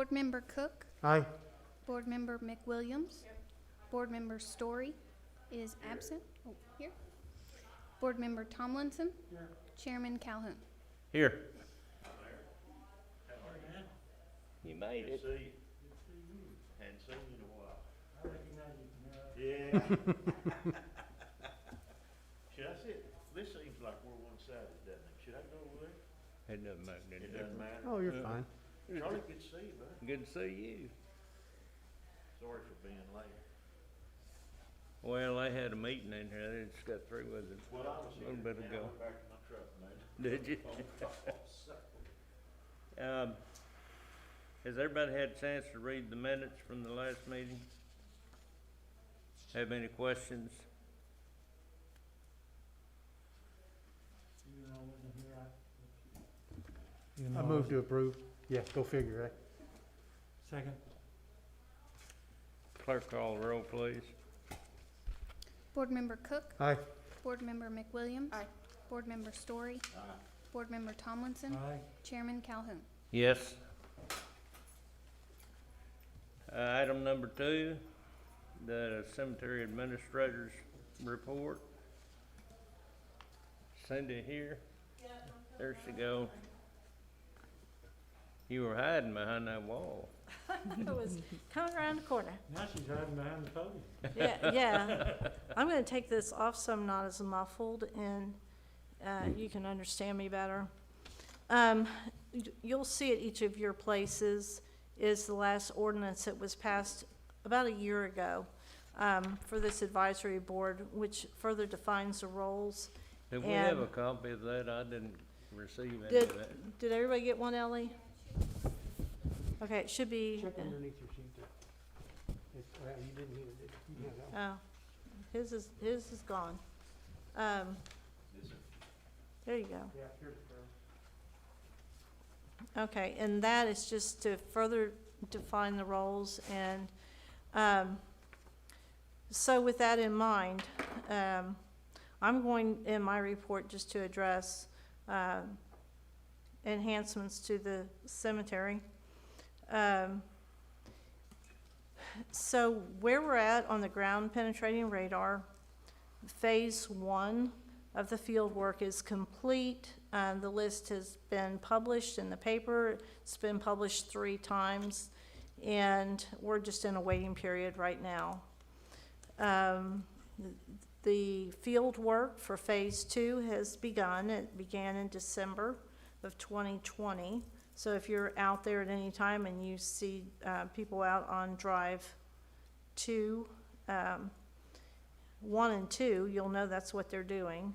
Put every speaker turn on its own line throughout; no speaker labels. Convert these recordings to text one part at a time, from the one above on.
Board Member Cook,
Aye.
Board Member McWilliams, Board Member Story is absent. Oh, here. Board Member Tomlinson, Chairman Calhoun.
Here. You made it.
Hadn't seen you in a while. Yeah. Should I sit? This seems like we're one-sided, doesn't it? Should I go over there?
It doesn't make any
It doesn't
difference.
matter.
Oh, you're
Yeah.
fine.
Charlie, good to see you, bud.
Good to see you.
Sorry for being late.
Well, they had a meeting in here. They just got through with it
Well, I was
a
here.
little bit
Now I
ago.
went back to my truck, man.
Did you? Has everybody had a chance to read the minutes from the last meeting? Have any questions?
I move to approve. Yeah, go figure, right?
Second.
Clerk call the roll, please.
Board Member Cook,
Aye.
Board Member McWilliams. Board Member Story,
Aye.
Board Member Tomlinson,
Aye.
Chairman Calhoun.
Yes. Item number 2, the cemetery administrator's report. Cindy here? There she goes. You were hiding behind that wall.
I was coming around the corner.
Now she's hiding behind the podium.
Yeah. I'm going to take this off so I'm not as muffled and you can understand me better. You'll see at each of your places is the last ordinance that was passed about a year ago for this advisory board, which further defines the roles.
Did we have
And-
a copy of that? I didn't receive any
Did,
of that.
did everybody get one, Ellie? Okay, it should be.
Check underneath your sheet there. Well, you didn't need it, did you? You had that one.
Oh, his is gone. There you go.
Yeah, here's the
Okay, and that is just to further define the roles and, so with that in mind, I'm going in my report just to address, enhancements to the cemetery. So where we're at on the ground penetrating radar, phase 1 of the field work is complete. The list has been published in the paper. It's been published 3 times, and we're just in a waiting period right now. The field work for phase 2 has begun. It began in December of 2020. So if you're out there at any time and you see people out on Drive 2, 1 and 2, you'll know that's what they're doing.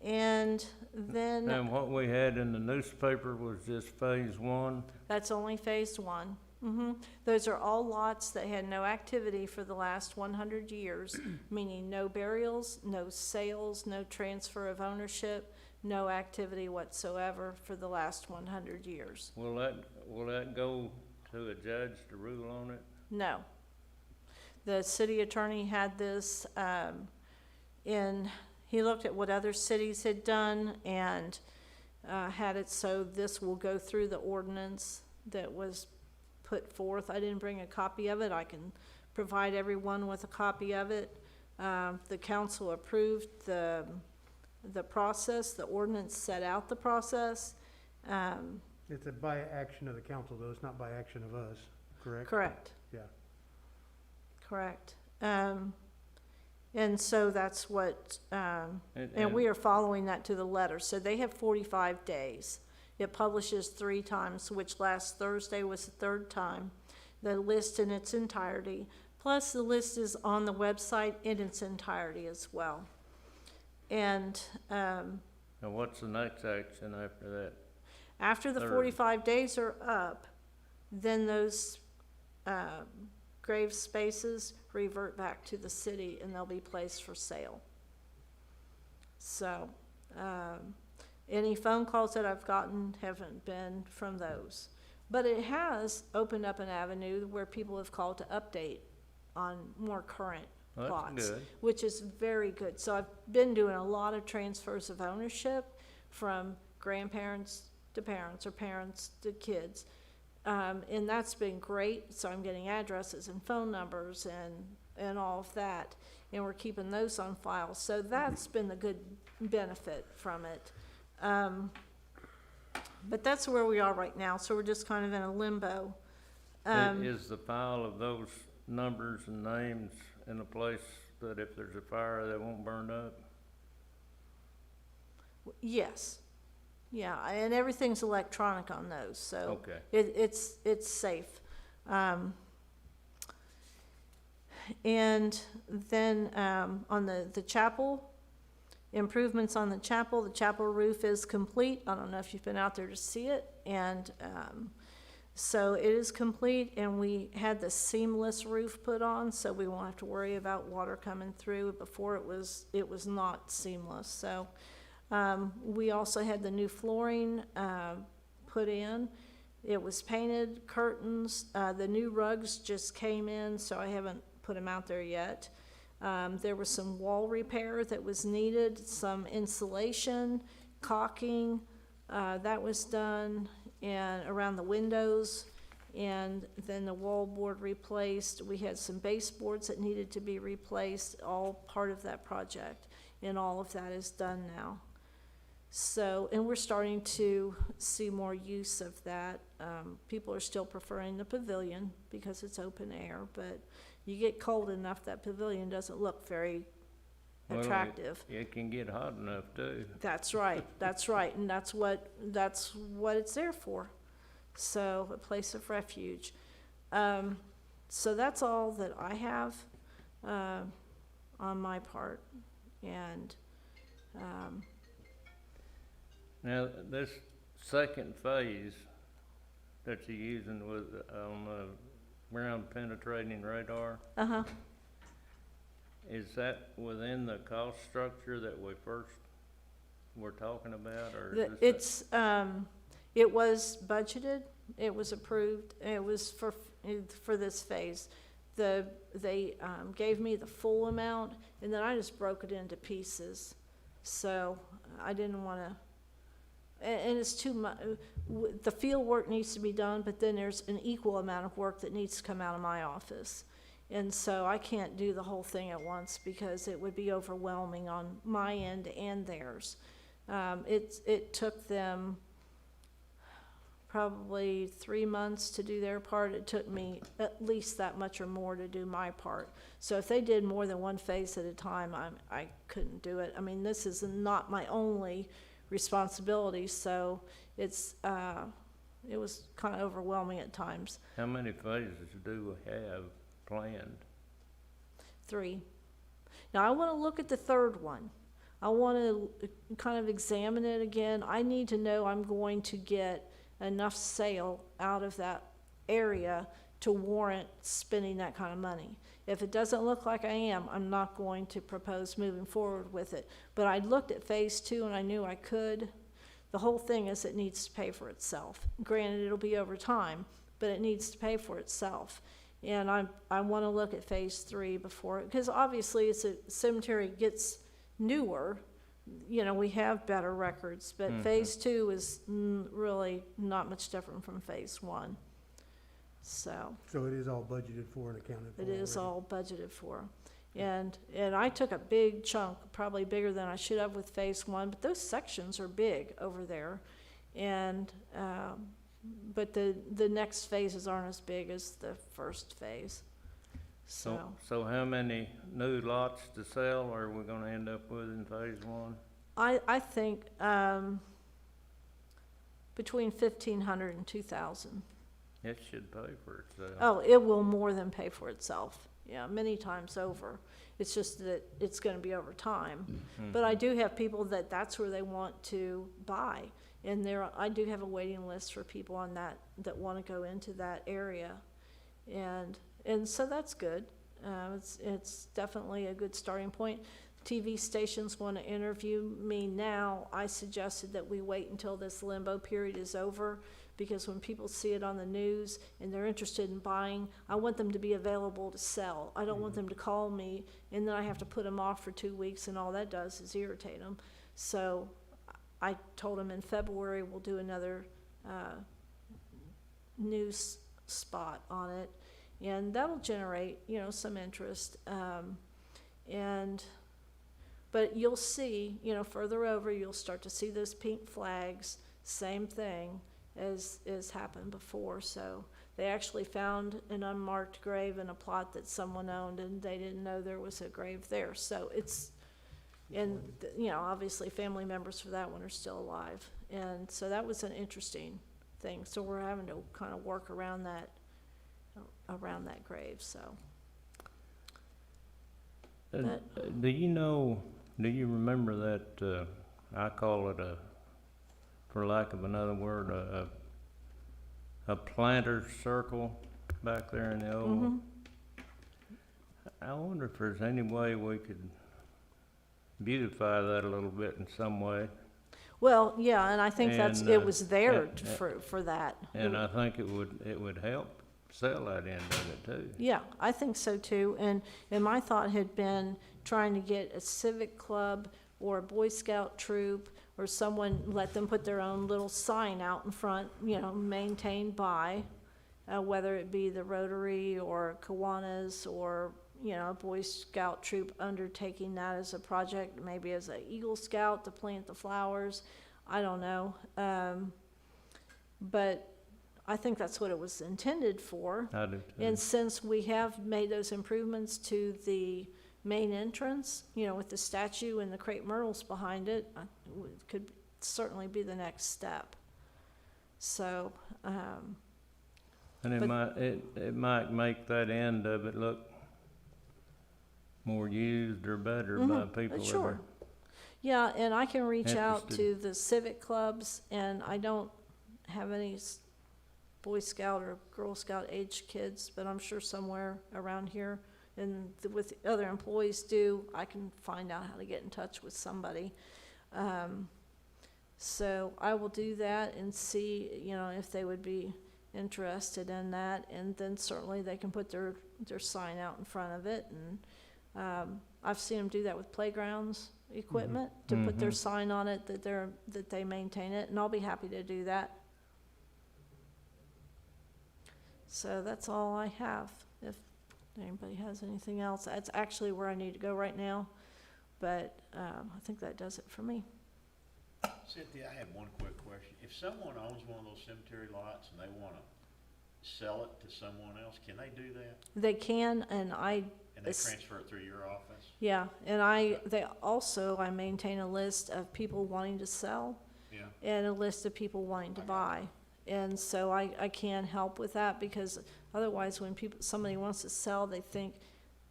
And then
And what we had in the newspaper was just phase 1.
that's only phase 1. Those are all lots that had no activity for the last 100 years, meaning no burials, no sales, no transfer of ownership, no activity whatsoever for the last 100 years.
Will that go to a judge to rule on it?
No. The city attorney had this he looked at what other cities had done and had it so this will go through the ordinance that was put forth. I didn't bring a copy of it. I can provide everyone with a copy of it. The council approved the process. The ordinance set out the process.
It's a by action of the council, though. It's not by action of us, correct?
Correct.
Yeah.
Correct. And so that's what, and
And
we are following that to the letter. So they have 45 days. It publishes 3 times, which last Thursday was the 3rd time. The list in its entirety, plus the list is on the website in its entirety as well. And
And what's the next action after that?
after the
Third.
45 days are up, then those grave spaces revert back to the city and they'll be placed for sale. So, any phone calls that I've gotten haven't been from those. But it has opened up an avenue where people have called to update on more current
Well,
plots,
that's good.
which is very good. So I've been doing a lot of transfers of ownership from grandparents to parents or parents to kids. And that's been great, so I'm getting addresses and phone numbers and all of that, and we're keeping those on file, so that's been the good benefit from it. But that's where we are right now, so we're just kind of in a limbo.
Is the file of those numbers and names in a place that if there's a fire, they won't burn up?
Yes, yeah, and everything's electronic on those, so
Okay.
it's safe. And then, on the chapel, improvements on the chapel roof is complete. I don't know if you've been out there to see it, and, so it is complete, and we had the seamless roof put on, so we won't have to worry about water coming through. Before it was not seamless, so, we also had the new flooring, put in. It was painted, curtains, the new rugs just came in, so I haven't put them out there yet. There was some wall repair that was needed, some insulation, caulking, that was done, and around the windows, and then the wall board replaced. We had some baseboards that needed to be replaced, all part of that project, and all of that is done now. So, and we're starting to see more use of that. People are still preferring the pavilion because it's open air, but you get cold enough, that pavilion doesn't look very
Well,
attractive.
It can get hot enough too.
That's right, and that's what it's there for. So, a place of refuge. So that's all that I have, on my part, and,
Now, this second phase that you're using with, on the ground penetrating radar,
uh-huh,
is that within the cost structure that we first were talking about, or is this?
It was budgeted, it was approved, it was for this phase. They gave me the full amount, and then I just broke it into pieces. So I didn't wanna, and it's too much, the field work needs to be done, but then there's an equal amount of work that needs to come out of my office. And so I can't do the whole thing at once because it would be overwhelming on my end and theirs. It took them probably 3 months to do their part. It took me at least that much or more to do my part. So if they did more than one phase at a time, I couldn't do it. I mean, this is not my only responsibility, so it was kind of overwhelming at times.
How many phases do we have planned?
3. Now, I want to look at the third one. I want to kind of examine it again. I need to know I'm going to get enough sale out of that area to warrant spending that kind of money. If it doesn't look like I am, I'm not going to propose moving forward with it. But I looked at phase 2 and I knew I could. The whole thing is it needs to pay for itself. Granted, it'll be over time, but it needs to pay for itself. And I want to look at phase 3 before, because obviously as a cemetery gets newer, we have better records, but phase 2 is really not much different from phase 1. So
So it is all budgeted for and accounted for
it is
already.
all budgeted for. And I took a big chunk, probably bigger than I should have with phase 1, but those sections are big over there. And, but the next phases aren't as big as the first phase. So,
So how many new lots to sell are we gonna end up with in phase 1?
I think, between 1,500 and 2,000.
It should pay for itself.
Oh, it will more than pay for itself, yeah, many times over. It's just that it's gonna be over time. But I do have people that's where they want to buy. And I do have a waiting list for people on that wanna go into that area. And so that's good. It's definitely a good starting point. TV stations wanna interview me now. I suggested that we wait until this limbo period is over, because when people see it on the news and they're interested in buying, I want them to be available to sell. I don't want them to call me and then I have to put them off for 2 weeks, and all that does is irritate them. So I told him in February, we'll do another, news spot on it, and that'll generate, you know, some interest. But you'll see, you know, further over, you'll start to see those pink flags, same thing as happened before. So they actually found an unmarked grave in a plot that someone owned, and they didn't know there was a grave there. So it's, and, you know, obviously family members for that one are still alive. And so that was an interesting thing. So we're having to kind of work around that grave, so.
Do you remember that, I call it for lack of another word, a planter's circle back there in the oval?
Mhm.
I wonder if there's any way we could beautify that a little bit in some way.
Well, yeah, and I think
And,
it was there
and-
for that.
And I think it would help sell that end of it too.
Yeah, I think so too. And my thought had been trying to get a civic club or a Boy Scout troop or someone, let them put their own little sign out in front, you know, maintained by, whether it be the Rotary or Kiwanis or, you know, a Boy Scout troop undertaking that as a project, maybe as a Eagle Scout to plant the flowers. I don't know. But I think that's what it was intended for.
I do too.
And since we have made those improvements to the main entrance, you know, with the statue and the crepe myrtles behind it, it could certainly be the next step. So,
And
but-
it might make that end of it look more used or better by people that
sure.
are.
Yeah, and I can reach out to
Interested.
the civic clubs, and I don't have any Boy Scout or Girl Scout age kids, but I'm sure somewhere around here, and with other employees do, I can find out how to get in touch with somebody. So I will do that and see, you know, if they would be interested in that, and then certainly they can put their sign out in front of it. And I've seen them do that with playgrounds equipment, to put their
Mhm.
sign on it that they maintain it, and I'll be happy to do that. So that's all I have. If anybody has anything else, that's actually where I need to go right now. But I think that does it for me.
Cynthia, I have one quick question. If someone owns one of those cemetery lots and they wanna sell it to someone else, can they do that?
They can, and
And they
It's-
transfer it through your office?
yeah, and I maintain a list of people wanting to sell
Yeah,
and a list of people wanting to
I got
buy. And so I can help with that, because otherwise when somebody wants to sell, they think,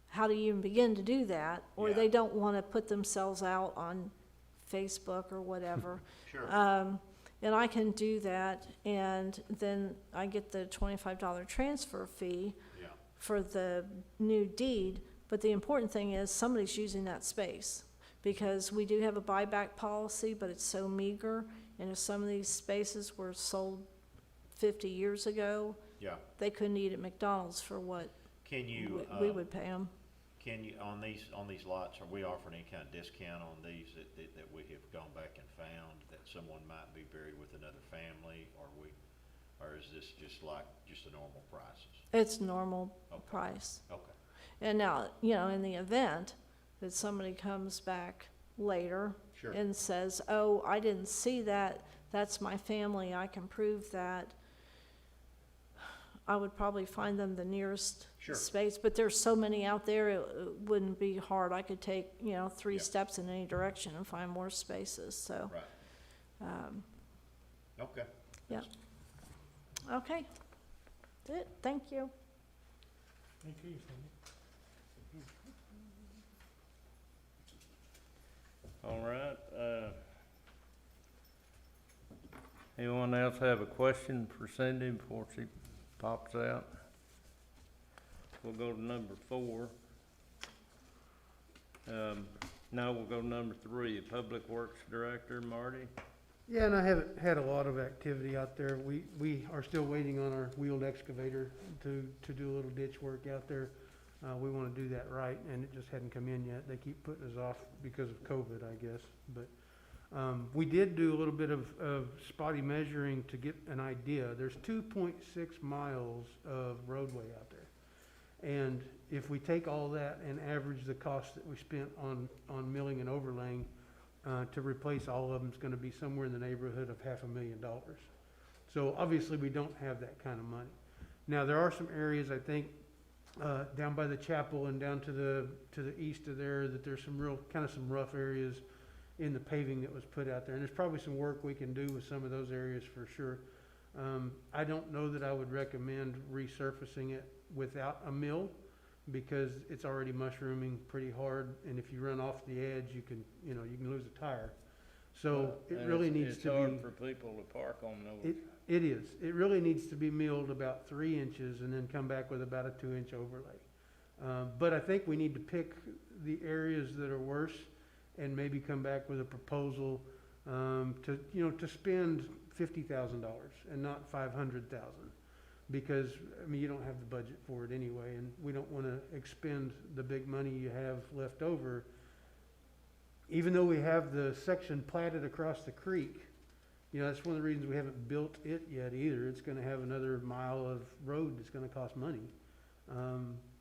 how do you even begin to do that? Or
Yeah.
they don't wanna put themselves out on Facebook or whatever.
sure.
And I can do that, and then I get the $25 transfer fee
Yeah,
for the new deed. But the important thing is somebody's using that space, because we do have a buyback policy, but it's so meager. And if some of these spaces were sold 50 years ago,
yeah.
they couldn't eat at McDonald's for what
Can you,
we would pay them.
can you, on these lots, are we offering any kind of discount on these that we have gone back and found that someone might be buried with another family, or is this just the normal prices?
It's normal
Okay.
price.
Okay,
And now, you know, in the event that somebody comes back later
sure.
and says, oh, I didn't see that, that's my family, I can prove that, I would probably find them the nearest
Sure.
space. But there's so many out there, it wouldn't be hard. I could take, you know, 3
Yeah.
steps in any direction and find more spaces, so.
Right, okay.
Okay. That's it, thank you.
Thank you, Cindy.
All right, anyone else have a question for Cindy before she pops out? We'll go to number 4. Now we'll go to number 3, Public Works Director, Marty.
Yeah, and I haven't had a lot of activity out there. We are still waiting on our wheeled excavator to do a little ditch work out there. We wanna do that right, and it just hadn't come in yet. They keep putting us off because of COVID, I guess. But, We did do a little bit of spotty measuring to get an idea. There's 2.6 miles of roadway out there. And if we take all that and average the cost that we spent on milling and overlaying, to replace all of them is gonna be somewhere in the neighborhood of $500,000. So obviously, we don't have that kind of money. Now, there are some areas, I think, down by the chapel and down to the east of there, that there's some real, kind of some rough areas in the paving that was put out there. And there's probably some work we can do with some of those areas for sure. I don't know that I would recommend resurfacing it without a mill, because it's already mushrooming pretty hard, and if you run off the edge, you can lose a tire. So it
And
really
it's-
needs to be.
It's hard for people to park on those.
It is. It really needs to be milled about 3 inches and then come back with about a 2-inch overlay. But I think we need to pick the areas that are worse and maybe come back with a proposal, to spend $50,000 and not $500,000. Because, I mean, you don't have the budget for it anyway, and we don't wanna expend the big money you have left over. Even though we have the section platted across the creek, that's one of the reasons we haven't built it yet either. It's gonna have another mile of road that's gonna cost money.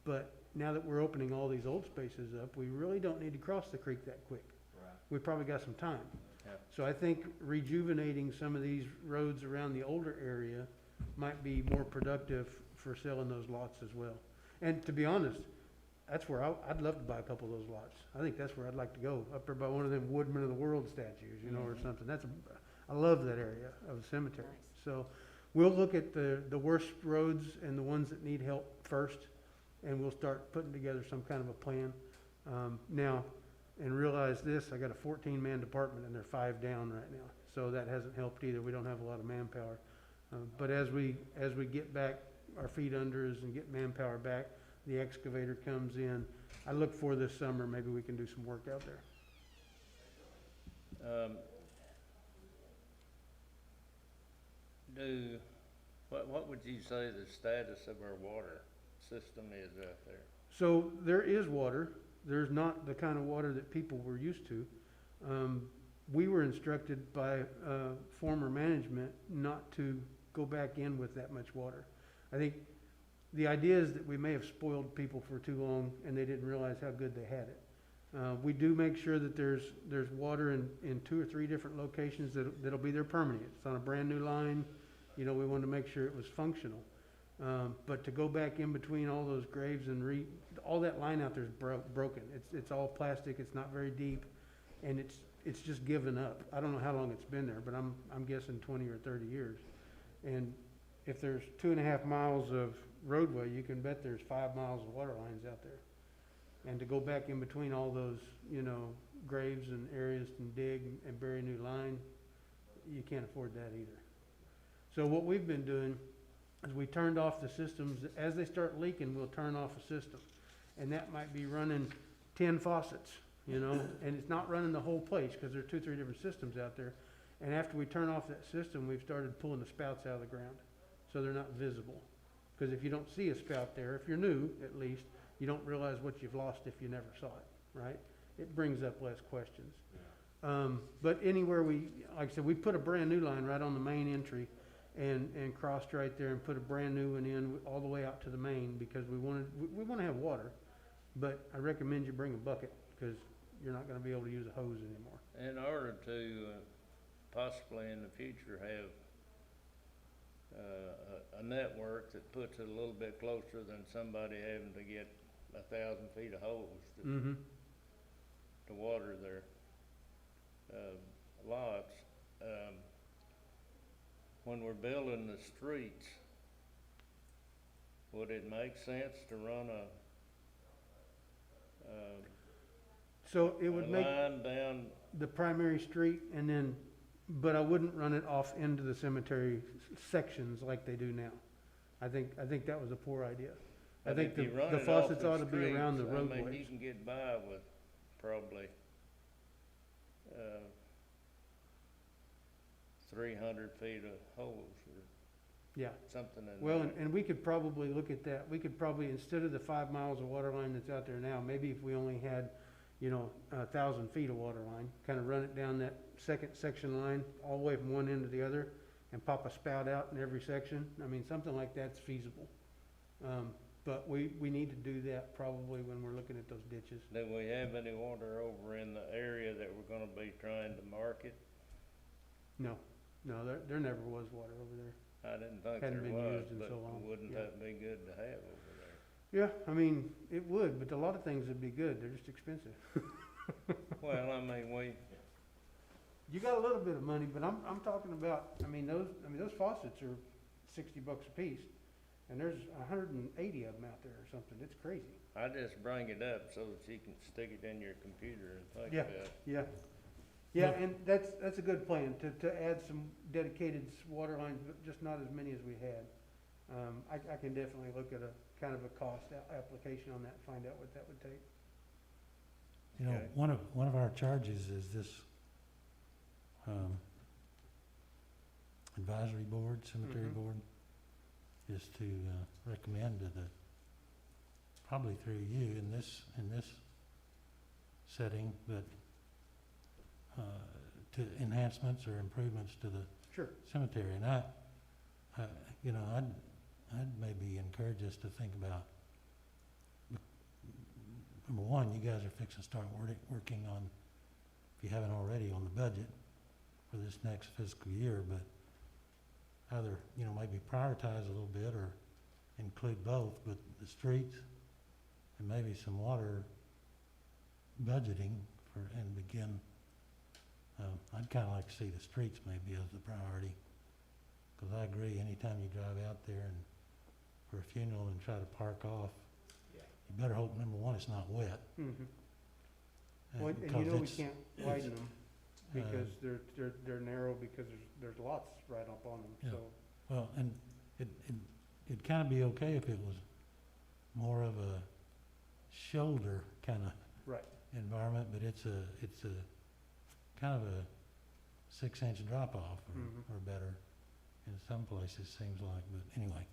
But now that we're opening all these old spaces up, we really don't need to cross the creek that quick.
Right.
We probably got some time.
Yeah.
So I think rejuvenating some of these roads around the older area might be more productive for selling those lots as well. And to be honest, that's where I'd love to buy a couple of those lots. I think that's where I'd like to go, up there by one of them Woodman of the World statues, or something. I love that area of the cemetery. So we'll look at the worst roads and the ones that need help first, and we'll start putting together some kind of a plan. Now, and realize this, I got a 14-man department and they're 5 down right now. So that hasn't helped either. We don't have a lot of manpower. But as we get back our feet under us and get manpower back, the excavator comes in. I look for this summer, maybe we can do some work out there.
What would you say the status of our water system is out there?
So there is water. There's not the kind of water that people were used to. We were instructed by former management not to go back in with that much water. I think the idea is that we may have spoiled people for too long and they didn't realize how good they had it. We do make sure that there's water in 2 or 3 different locations that'll be there permanent. It's on a brand new line. We wanted to make sure it was functional. But to go back in between all those graves and all that line out there is broken. It's all plastic. It's not very deep, and it's just given up. I don't know how long it's been there, but I'm guessing 20 or 30 years. And if there's 2.5 miles of roadway, you can bet there's 5 miles of water lines out there. And to go back in between all those, graves and areas and dig and bury a new line, you can't afford that either. So what we've been doing is we turned off the systems. As they start leaking, we'll turn off a system. And that might be running 10 faucets, and it's not running the whole place because there are 2 or 3 different systems out there. And after we turn off that system, we've started pulling the spouts out of the ground so they're not visible. Because if you don't see a spout there, if you're new at least, you don't realize what you've lost if you never saw it, right? It brings up less questions. But anywhere like I said, we put a brand new line right on the main entry and crossed right there and put a brand new one in all the way out to the main because we want to have water. But I recommend you bring a bucket because you're not going to be able to use a hose anymore.
In order to possibly in the future have a network that puts it a little bit closer than somebody having to get 1,000 feet of hose
Mm-hmm.
to water their lots. When we're building the streets, would it make sense to run
So it would make
line down?
the primary street but I wouldn't run it off into the cemetery sections like they do now. I think that was a poor idea. I
But
think
if you run
the
it off
faucets ought to be around the
streets, I mean, you
roadways.
can get by with probably 300 feet of hose or
Yeah.
something in
Well,
there.
and we could probably look at that. We could probably, instead of the 5 miles of water line that's out there now, maybe if we only had, 1,000 feet of water line, kind of run it down that second section line, all the way from one end to the other, and pop a spout out in every section. I mean, something like that's feasible. But we need to do that probably when we're looking at those ditches.
Do we have any water over in the area that we're gonna be trying to market?
No, there never was water over there.
I didn't think
Hadn't
there
been
was,
used in
but
so long,
wouldn't
yeah.
that be good to have over there?
Yeah, I mean, it would, but a lot of things would be good, they're just expensive.
Well, I mean,
You got a little bit of money, but I'm talking about, those faucets are $60 a piece, and there's 180 of them out there or something, it's crazy.
I just bring it up so that you can stick it in your computer and think
Yeah.
about it.
Yeah, and that's a good plan, to add some dedicated water lines, but just not as many as we had. I can definitely look at a kind of a cost application on that, and find out what that would take.
You know,
Okay.
one of our charges is this, advisory board, cemetery
Mhm.
board, is to, recommend to the, probably through you in this setting, but, to enhancements or improvements to the
Sure.
cemetery. And I'd maybe encourage us to think about, number one, you guys are fixing to start working on, if you haven't already, on the budget for this next fiscal year, but either, maybe prioritize a little bit or include both, but the streets and maybe some water budgeting and begin, I'd kinda like to see the streets maybe as the priority. 'Cause I agree, anytime you drive out there and for a funeral and try to park off,
Yeah.
you better hope, number one, it's not wet.
Mhm. Well, and
because
we
it's,
can't widen them, because they're narrow, because there's lots right up on them,
Yeah.
so.
Well, and it'd kinda be okay if it was more of a shoulder kinda
Right.
environment, but it's a kind of a 6-inch drop off
Mhm.
or better in some places, seems like, but anyway,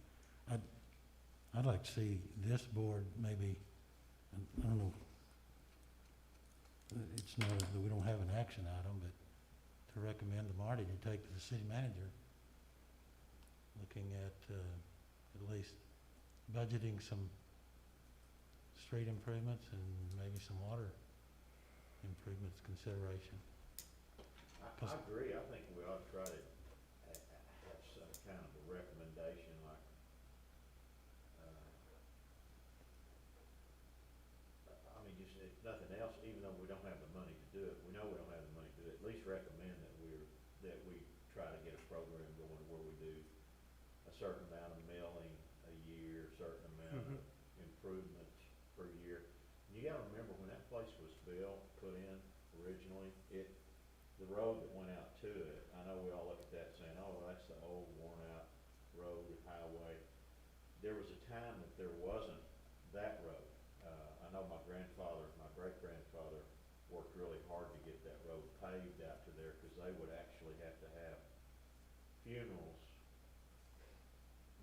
I'd like to see this board maybe, I don't know, it's not, that we don't have an action item, but to recommend to Marty to take to the city manager, looking at least budgeting some street improvements and maybe some water improvements consideration.
I agree, I think we ought to try to have some kind of a recommendation, like, just if nothing else, even though we don't have the money to do it, we know we don't have the money to do it, at least recommend that we try to get a program going where we do a certain amount of milling a year, a certain amount of improvements per year. And you gotta remember, when that place was put in originally, the road that went out to it, I know we all look at that saying, oh, that's the old worn out road, highway. There was a time that there wasn't that road. I know my great-grandfather worked really hard to get that road paved out to there, cause they would actually have to have funerals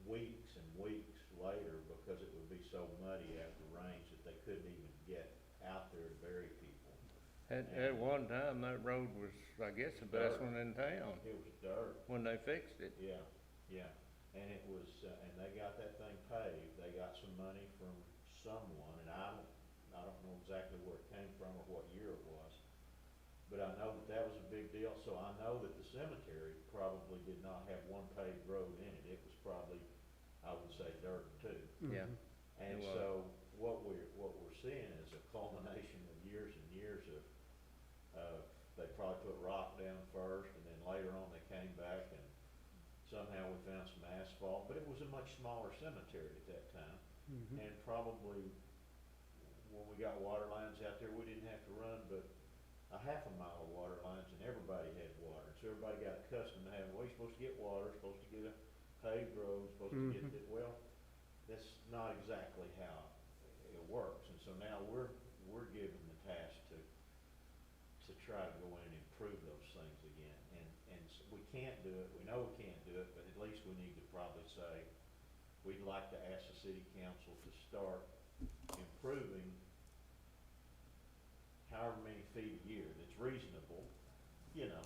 weeks and weeks later, because it would be so muddy after rains that they couldn't even get out there to bury people.
At one time, that road was, I guess, the best one in town,
It was dirt.
when they fixed it.
Yeah, yeah, and it was, and they got that thing paved, they got some money from someone, and I don't know exactly where it came from or what year it was, but I know that was a big deal, so I know that the cemetery probably did not have one paved road in it, it was probably, I would say, dirt too.
Yeah.
Mhm.
And
It was.
so, what we're seeing is a culmination of years and years of, they probably put rock down first, and then later on they came back and somehow we found some asphalt, but it was a much smaller cemetery at that time.
Mhm.
And probably, when we got water lines out there, we didn't have to run but a half a mile of water lines, and everybody had water. So everybody got accustomed to having, well, you're supposed to get water, supposed to get a paved road, supposed to get it, well, that's not exactly how it works. And so now we're given the task to try to go in and improve those things again. And we can't do it, we know we can't do it, but at least we need to probably say, we'd like to ask the city council to start improving however many feet a year that's reasonable, you know,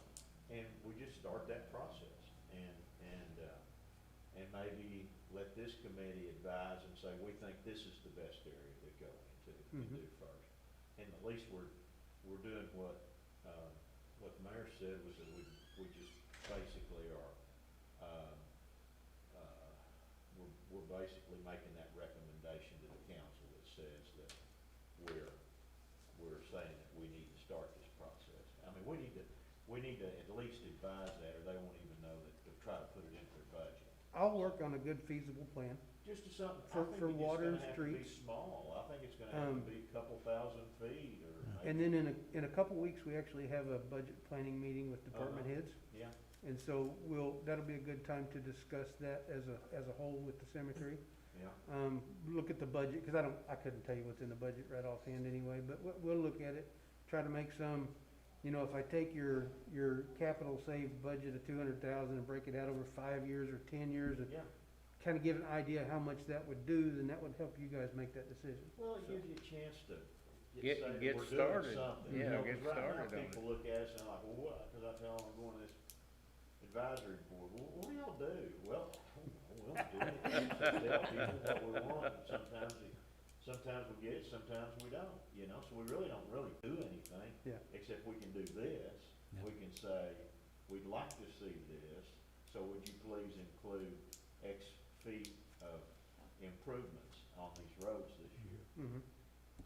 and we just start that process. And maybe let this committee advise and say, we think this is the best area to go into and
Mhm.
do first. And at least we're doing what the mayor said, was that we just basically are, we're basically making that recommendation to the council that says that we're saying that we need to start this process. I mean, we need to at least advise that, or they won't even know that, to try to put it into their budget.
I'll work on a good feasible plan.
Just to something,
For-
I think
for
it's
water and
gonna have to be
streets.
small. I think it's gonna have to be a couple thousand feet, or
And
maybe,
then in a couple weeks, we actually have a budget planning meeting with department
Uh-huh.
heads.
yeah,
And so that'll be a good time to discuss that as a whole with the cemetery.
yeah.
Look at the budget, cause I couldn't tell you what's in the budget right offhand anyway, but we'll look at it, try to make some, you know, if I take your capital saved budget of 200,000 and break it out over 5 years or 10 years and
Yeah,
kinda give an idea how much that would do, then that would help you guys make that decision.
well, it gives you a chance to
Get-
say that
get
we're
started.
doing something.
Yeah,
You know,
get
'cause right now,
started on it.
people look at us and they're like, well, what? Cause I tell them we're going to this advisory board. Well, what do y'all do? Well, we don't do anything. Just tell people what we want. And sometimes we get it, sometimes we don't, you know, so we really don't do anything.
Yeah.
Except we can do this.
Yeah.
We can say, we'd like to see this, so would you please include X feet of improvements on these roads this year?
Mm-hmm.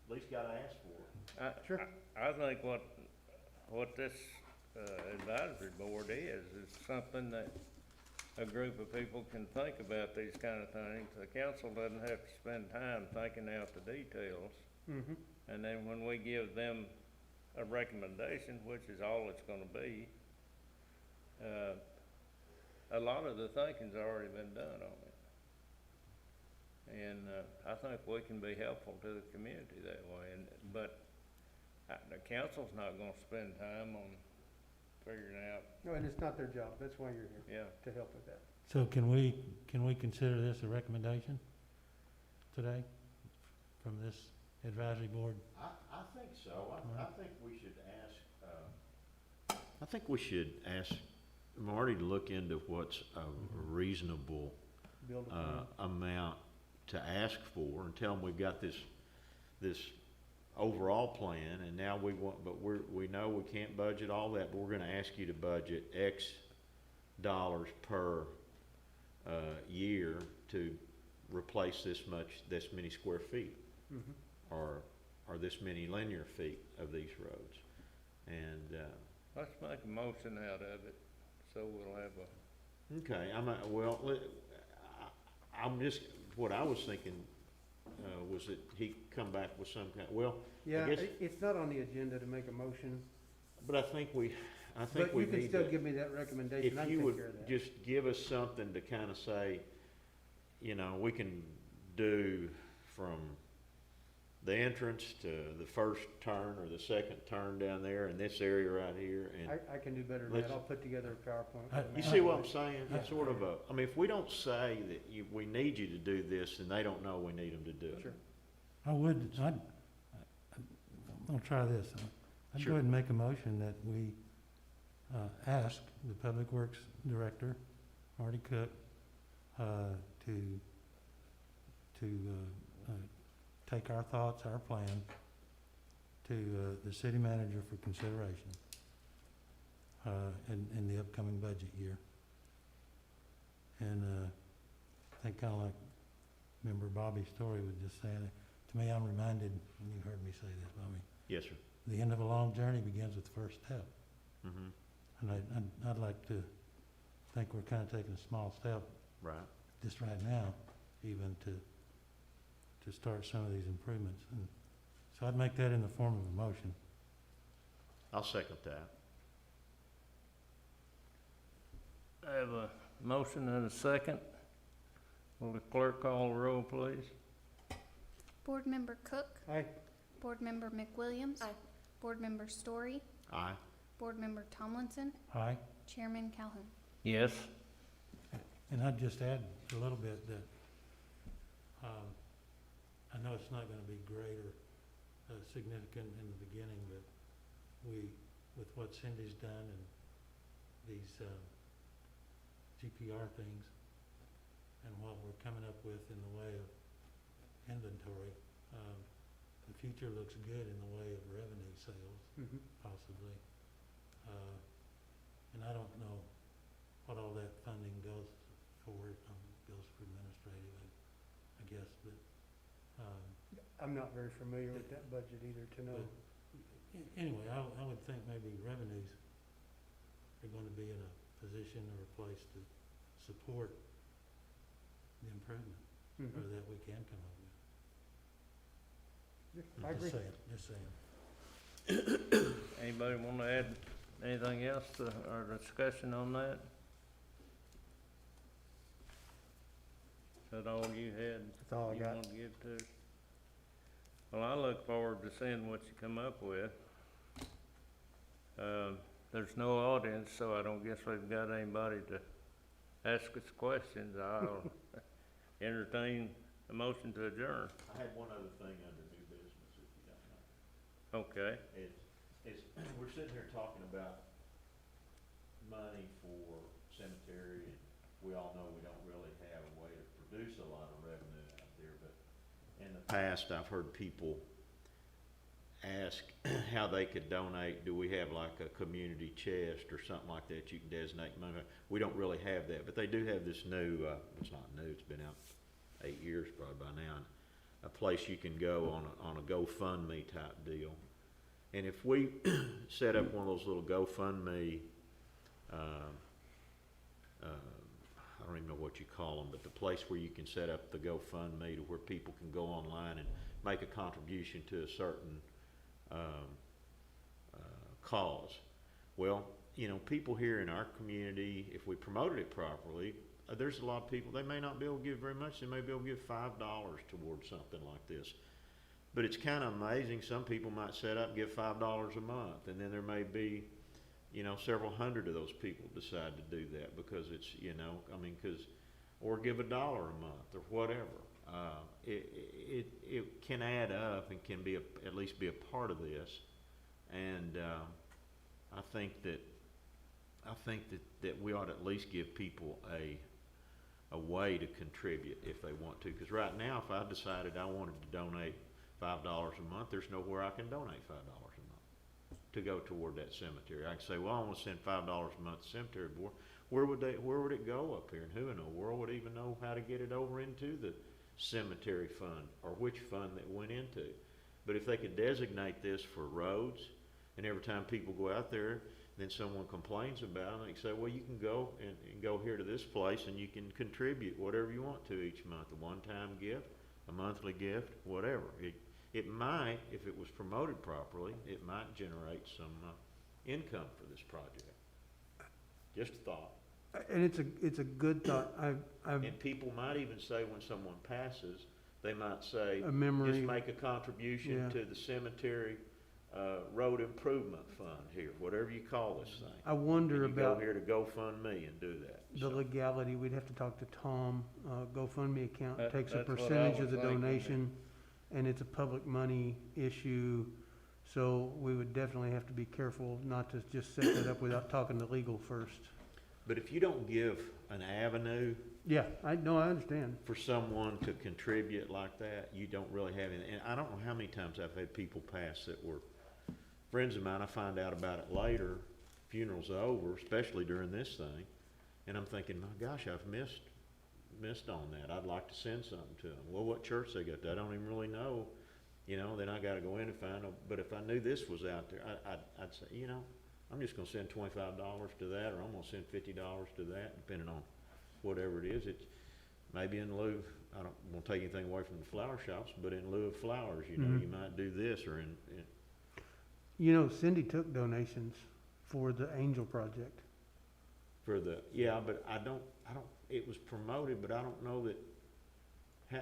At least gotta ask for it.
Sure.
I think what this advisory board is something that a group of people can think about these kind of things. The council doesn't have to spend time thinking out the details.
Mm-hmm.
And then when we give them a recommendation, which is all it's gonna be, a lot of the thinking's already been done on it. And, I think we can be helpful to the community that way, but the council's not gonna spend time on figuring out,
No, and it's not their job, that's why you're here,
yeah.
to help with that.
So can we consider this a recommendation today from this advisory board?
I think so. I think we should ask Marty to look into what's a reasonable,
Build a plan.
amount to ask for, and tell them we've got this overall plan, and now we want, but we know we can't budget all that, but we're gonna ask you to budget X dollars per, year to replace this many square feet,
Mhm.
or this many linear feet of these roads. And,
Let's make a motion out of it, so we'll have a,
okay, what I was thinking, was that he come back with some kind, well,
Yeah,
guess-
it's not on the agenda to make a motion,
but I think we
but you can
need
still
to,
give me that recommendation, I
if
can
you
take
would
care of that.
just give us something to kind of say, you know, we can do from the entrance to the first turn or the second turn down there in this area right here, and
I can do better than
let's-
that, I'll put together a PowerPoint.
I-
with a
you
map.
see what I'm saying?
Yeah.
Sort of a, I mean, if we don't say that we need you to do this, and they don't know we need them to do it.
Sure.
I'm gonna try this. I'd go
Sure.
ahead and make a motion that we, ask the Public Works Director, Marty Cook, to take our thoughts, our plan, to, the city manager for consideration, in the upcoming budget year. And, I think kinda like Member Bobby's story was just saying, to me, I'm reminded, and you heard me say this, Bobby,
Yes, sir.
the end of a long journey begins with the first step.
Mm-hmm.
And I'd like to think we're kinda taking a small step
Right.
just right now, even to start some of these improvements. And so I'd make that in the form of a motion.
I'll second that.
I have a motion and a second. Will the clerk call the roll, please?
Board Member Cook,
Aye,
Board Member McWilliams. Board Member Story,
Aye.
Board Member Tomlinson,
Aye?
Chairman Calhoun.
Yes.
And I'd just add a little bit that, I know it's not gonna be great or significant in the beginning, but we, with what Cindy's done and these, GPR things, and what we're coming up with in the way of inventory, the future looks good in the way of revenue sales,
Mhm.
possibly. And I don't know what all that funding goes for, goes for administrative, I guess, but,
I'm not very familiar with that budget either to know.
anyway, I would think maybe revenues are gonna be in a position or a place to support the improvement, or
Mhm.
that we can come up with.
I agree.
Just saying.
Anybody wanna add anything else to our discussion on that? Is that all you had?
That's all I
You
got.
want to give to us? Well, I look forward to seeing what you come up with. There's no audience, so I don't guess we've got anybody to ask us questions. I'll entertain a motion to adjourn.
I had one other thing under new business, if you don't mind.
Okay,
It's, we're sitting here talking about money for cemetery, and we all know we don't really have a way to produce a lot of revenue out there, but in the past, I've heard people ask how they could donate. Do we have like a community chest or something like that you can designate money? We don't really have that, but they do have this new, it's not new, it's been out 8 years probably by now, a place you can go on a GoFundMe type deal. And if we set up one of those little GoFundMe, I don't even know what you call them, but the place where you can set up the GoFundMe to where people can go online and make a contribution to a certain cause. Well, you know, people here in our community, if we promoted it properly, there's a lot of people, they may not be able to give very much, they may be able to give $5 towards something like this. But it's kind of amazing, some people might set up and give $5 a month, and then there may be, you know, several hundred of those people decide to do that because it's, you know, I mean, or give $1 a month or whatever. It can add up and can be at least be a part of this, and I think that we ought to at least give people a way to contribute if they want to. Because right now, if I decided I wanted to donate $5 a month, there's nowhere I can donate $5 a month to go toward that cemetery. I can say, well, I want to send $5 a month to the cemetery board. Where would it go up here? And who in the world would even know how to get it over into the cemetery fund or which fund that went into? But if they could designate this for roads, and every time people go out there, then someone complains about it, and they say, well, you can go and go here to this place and you can contribute whatever you want to each month, a one-time gift, a monthly gift, whatever. It might, if it was promoted properly, it might generate some income for this project. Just a thought.
And it's a good thought.
And people might even say when someone passes, they might say,
A memory.
just make a contribution
Yeah.
to the cemetery road improvement fund here, whatever you call this thing.
I wonder
And you go
about
here to GoFundMe and do that.
the
So,
legality. We'd have to talk to Tom. GoFundMe account takes a
That's what I
percentage of
was
the
thinking.
donation, and it's a public money issue. So we would definitely have to be careful not to just set that up without talking to legal first.
But if you don't give an avenue
Yeah, I understand.
for someone to contribute like that, you don't really have any. And I don't know how many times I've had people pass that were friends of mine. I find out about it later, funeral's over, especially during this thing, and I'm thinking, my gosh, I've missed on that. I'd like to send something to them. Well, what church they got? I don't even really know. You know, then I got to go in and find them. But if I knew this was out there, I'd say, you know, I'm just going to send $25 to that, or I'm going to send $50 to that, depending on whatever it is. It's maybe in lieu, I don't want to take anything away from the flower shops, but in lieu of flowers, you know,
Mhm.
you might do this, or in
You know, Cindy took donations for the Angel Project.
for the, yeah, but I don't, it was promoted, but I don't know that,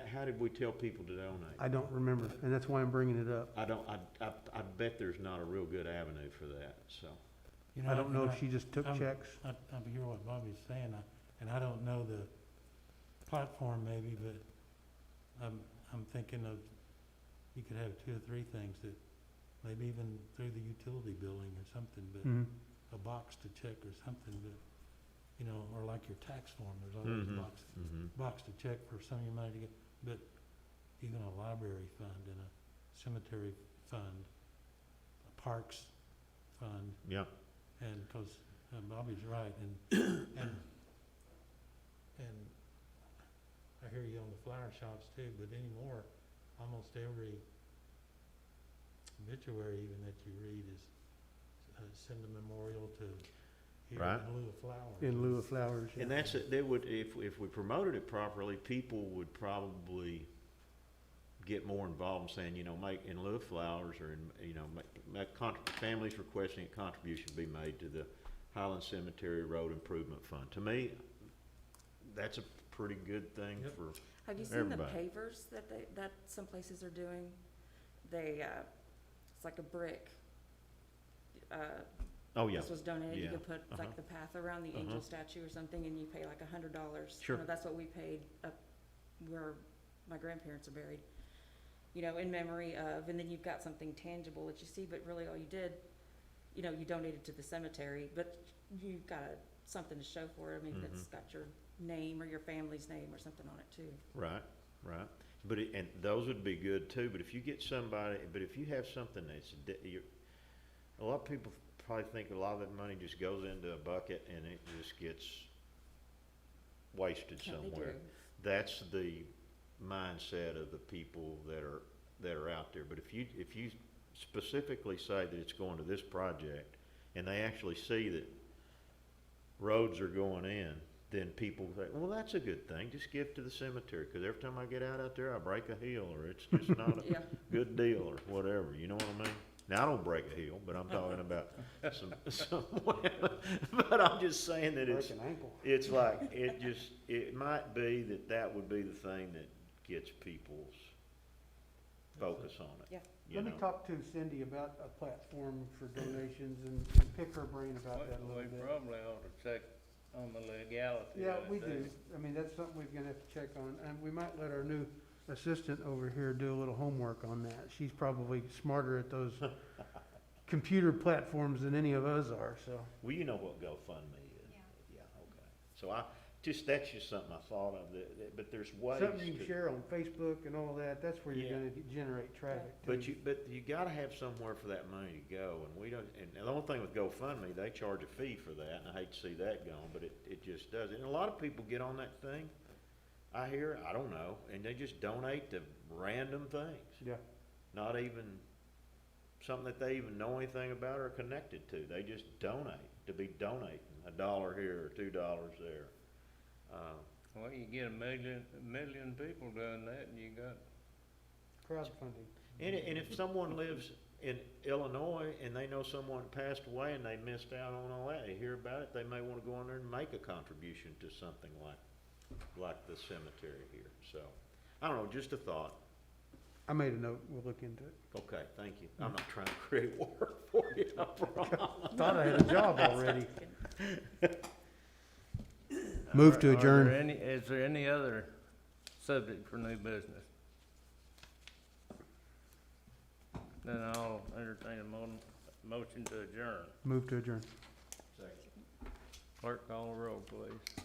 how did we tell people to donate?
I don't remember, and that's why I'm bringing it up.
I bet there's not a real good avenue for that, so.
You know,
I don't know
and
if she just took
I'm-
checks.
I hear what Bobby's saying, and I don't know the platform maybe, but I'm thinking of you could have 2 or 3 things that, maybe even through the utility billing or something, but
Mhm.
a box to check or something, but, you know, or like your tax form, there's always a box to check for some of your money to get, but even a library fund and a cemetery fund, a parks fund,
Yeah,
and, cause Bobby's right, and I hear you on the flower shops too, but anymore, almost every obituary even that you read is, send a memorial to here
Right.
in lieu of flowers.
In lieu of flowers, yeah.
and that's, they would, if we promoted it properly, people would probably get more involved in saying, you know, make, in lieu of flowers, or in, you know, families requesting a contribution be made to the Highland Cemetery Road Improvement Fund. To me, that's a pretty good thing
Yep.
for,
Have you seen the
Everybody.
pavers that some places are doing? They, it's like a brick.
oh, yeah.
This was donated, you
Yeah.
could put like
Uh-huh.
the path around the angel
Uh-huh.
statue or something, and you pay like $100.
Sure.
You know, that's what we paid up where my grandparents are buried, you know, in memory of, and then you've got something tangible that you see, but really all you did, you know, you donated to the cemetery, but you've got something to show for it. I mean, that's got your name or your family's name or something on it too.
Right, right. But and those would be good too, but if you get somebody, but if you have something that's, a lot of people probably think a lot of that money just goes into a bucket and it just gets wasted
Can't they
somewhere.
do?
That's the mindset of the people that are out there. But if you specifically say that it's going to this project, and they actually see that roads are going in, then people say, well, that's a good thing, just give to the cemetery, because every time I get out there, I break a hill, or it's just not a
Yeah.
good deal, or whatever, you know what I mean? Now, I don't break a hill, but I'm talking about some, but I'm just saying that it's,
Break an ankle.
it's like, it might be that would be the thing that gets people's focus on it.
Yeah.
You
Let me
know?
talk to Cindy about a platform for donations and pick her brain about that a
We
little bit.
probably ought to check on the legality
Yeah,
of it,
we
too.
do. I mean, that's something we're gonna have to check on, and we might let our new assistant over here do a little homework on that. She's probably smarter at those computer platforms than any of us are, so.
Well, you know what GoFundMe is. Yeah, okay. So that's just something I thought of, but there's ways
Something you
to.
can share on Facebook and all that, that's where you're
Yeah.
gonna generate traffic
But
too.
you gotta have somewhere for that money to go, and we don't, and the only thing with GoFundMe, they charge a fee for that, and I hate to see that gone, but it just does. And a lot of people get on that thing, I hear, I don't know, and they just donate to random things.
Yeah.
Not even something that they even know anything about or are connected to. They just donate, to be donating, $1 here or $2 there.
Well, you get a million people doing that, and you got,
Crowdfunding.
And if someone lives in Illinois and they know someone passed away and they missed out on all that, they hear about it, they may wanna go in there and make a contribution to something like the cemetery here, so. I don't know, just a thought.
I made a note, we'll look into it.
Okay, thank you. I'm not trying to create work for you, I promise.
Thought I had a job already. Move to
Are there
adjourn.
is there any other subject for new business? Then I'll entertain a motion to adjourn.
Move to adjourn.
Clerk, call the roll, please.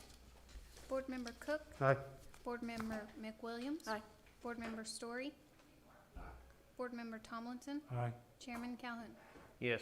Board Member Cook,
Aye.
Board Member McWilliams.
Aye.
Board Member Story. Board Member Tomlinson,
All right.
Chairman Calhoun.
Yes.